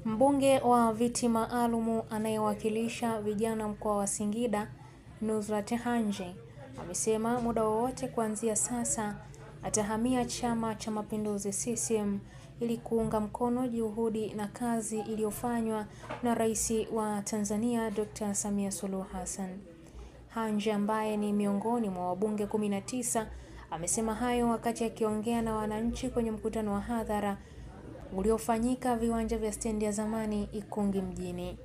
Mbunge wa viti maalumu anayewakilisha vijana mkoa wa Singida, Nusrat Hanje, amesema muda wowote kuanzia sasa atahamia Chama cha Mapinduzi CCM ili kuunga mkono juhudi na kazi iliyofanywa na Rais wa Tanzania Dr. Samia Suluhu Hassan. Hanje, ambaye ni miongoni mwa wabunge 19, amesema hayo wakati akiongea na wananchi kwenye mkutano wa hadhara uliofanyika viwanja vya stendi ya zamani Ikungi mjini.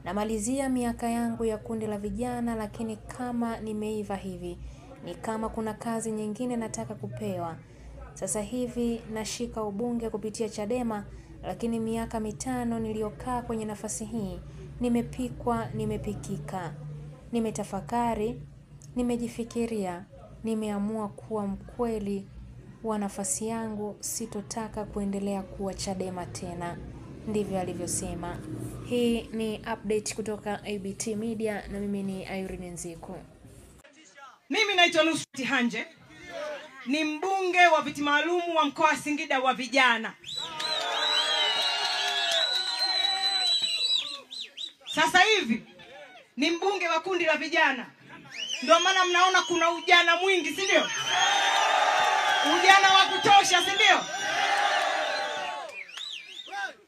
Namalizia miaka yangu ya kundi la vijana, lakini kama nimeiva hivi ni kama kuna kazi nyingine nataka kupewa. Sasa hivi nashika ubunge kupitia Chadema, lakini miaka 5 niliyokaa kwenye nafasi hii nimepikwa, nimepikika, nimetafakari, nimejifikiria, nimeamua kuwa mkweli wa nafasi yangu, sitotaka kuendelea kuwa Chadema tena. Ndivyo alivyosema. Hii ni update kutoka ABT Media na mimi ni Irene Nziku. Mimi naitwa Nusrat Hanje, ni mbunge wa viti maalumu wa mkoa wa Singida wa vijana. Sasa hivi ni mbunge wa kundi la vijana. Ndio maana mnaona kuna ujana mwingi, si ndio? Ujana wa kutosha, si ndio?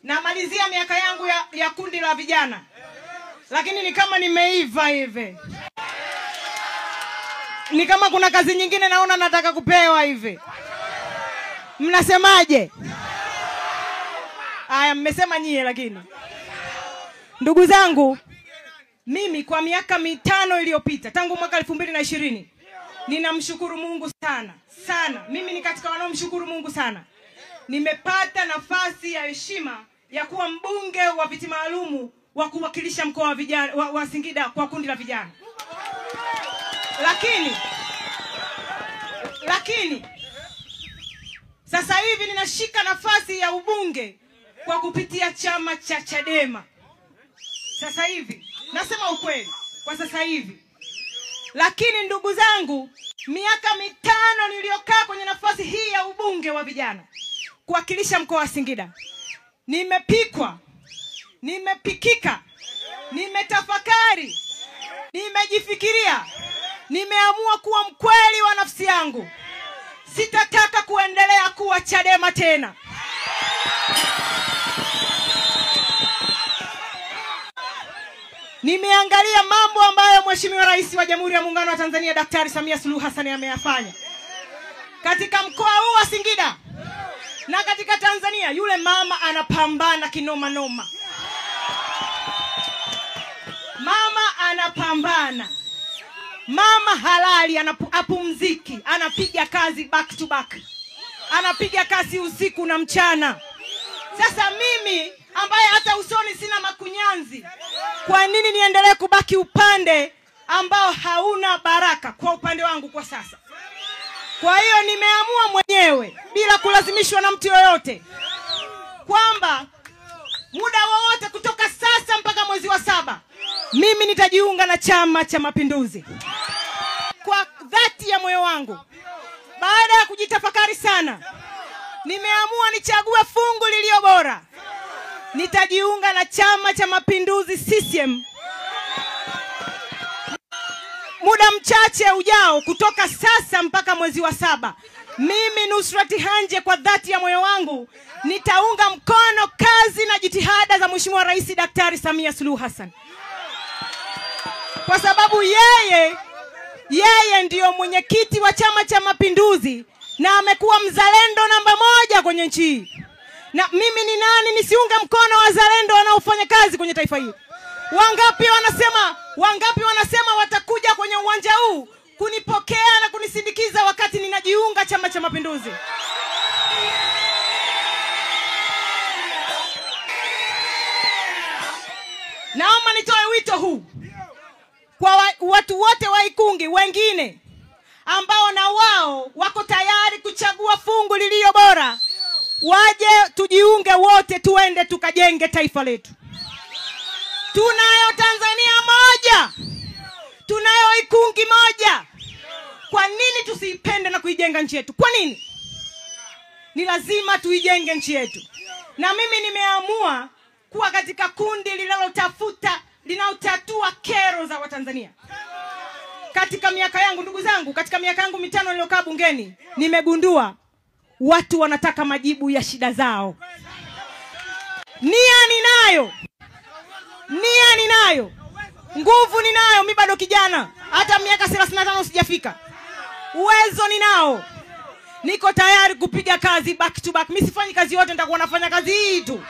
Namalizia miaka yangu ya kundi la vijana, lakini ni kama nimeiva hivi. Ni kama kuna kazi nyingine naona nataka kupewa hivi. Mnasemaje? Aya, mmesema nyie. Lakini ndugu zangu, mimi kwa miaka 5 iliyopita tangu mwaka 2020 ninamshukuru Mungu sana sana. Mimi ni katika wanaomshukuru Mungu sana. Nimepata nafasi ya heshima ya kuwa mbunge wa viti maalumu wa kuwakilisha mkoa wa vijana wa Singida kwa kundi la vijana. Lakini sasa hivi ninashika nafasi ya ubunge kwa kupitia chama cha Chadema. Sasa hivi nasema ukweli kwa sasa hivi. Lakini ndugu zangu, miaka 5 niliyokaa kwenye nafasi hii ya ubunge wa vijana kuwakilisha mkoa wa Singida, nimepikwa, nimepikika, nimetafakari, nimejifikiria, nimeamua kuwa mkweli wa nafsi yangu. Sitataka kuendelea kuwa Chadema tena. Nimeangalia mambo ambayo Mheshimiwa Rais wa Jamhuri ya Muungano wa Tanzania Daktari Samia Suluhu Hassan ameyafanya katika mkoa huu wa Singida na katika Tanzania. Yule mama anapambana kinoma noma. Mama anapambana. Mama halali, anapumziki, anapiga kazi back to back. Anapiga kazi usiku na mchana. Sasa mimi ambaye hata usoni sina makunyanzi, kwa nini niendelee kubaki upande ambao hauna baraka kwa upande wangu kwa sasa? Kwa hiyo nimeamua mwenyewe bila kulazimishwa na mtu yoyote kwamba muda wowote kutoka sasa mpaka mwezi wa 7 mimi nitajiunga na Chama cha Mapinduzi. Kwa dhati ya moyo wangu, baada ya kujitafakari sana, nimeamua nichague fungu lililo bora. Nitajiunga na Chama cha Mapinduzi CCM muda mchache ujao kutoka sasa mpaka mwezi wa 7. Mimi Nusrat Hanje kwa dhati ya moyo wangu nitaunga mkono kazi na jitihada za Mheshimiwa Rais Daktari Samia Suluhu Hassan. Kwa sababu yeye ndiyo mwenyekiti wa Chama cha Mapinduzi na amekuwa mzalendo namba 1 kwenye nchi hii. Na mimi ni nani nisiunge mkono wazalendo wanaofanya kazi kwenye taifa hili? Wangapi wanasema watakuja kwenye uwanja huu kunipokea na kunisindikiza wakati ninajiunga Chama cha Mapinduzi? Naomba nitoe wito huu kwa watu wote wa Ikungi wengine ambao na wao wako tayari kuchagua fungu lililo bora. Waje tujiunge wote, tuende tukajenge taifa letu. Tunayo Tanzania moja. Tunayo Ikungi moja. Kwa nini tusipende na kuijenga nchi yetu? Kwa nini? Ni lazima tuijenge nchi yetu. Na mimi nimeamua kuwa katika kundi linalotatua kero za Watanzania. Katika miaka yangu, ndugu zangu, katika miaka yangu 5 niliyokaa bungeni, nimegundua watu wanataka majibu ya shida zao. Nia ninayo. Nguvu ninayo, mimi bado kijana. Hata miaka 35 sijafika. Uwezo ninao. Niko tayari kupiga kazi back to back. Mimi sifanyi kazi yote, nitakuwa nafanya kazi hii tu.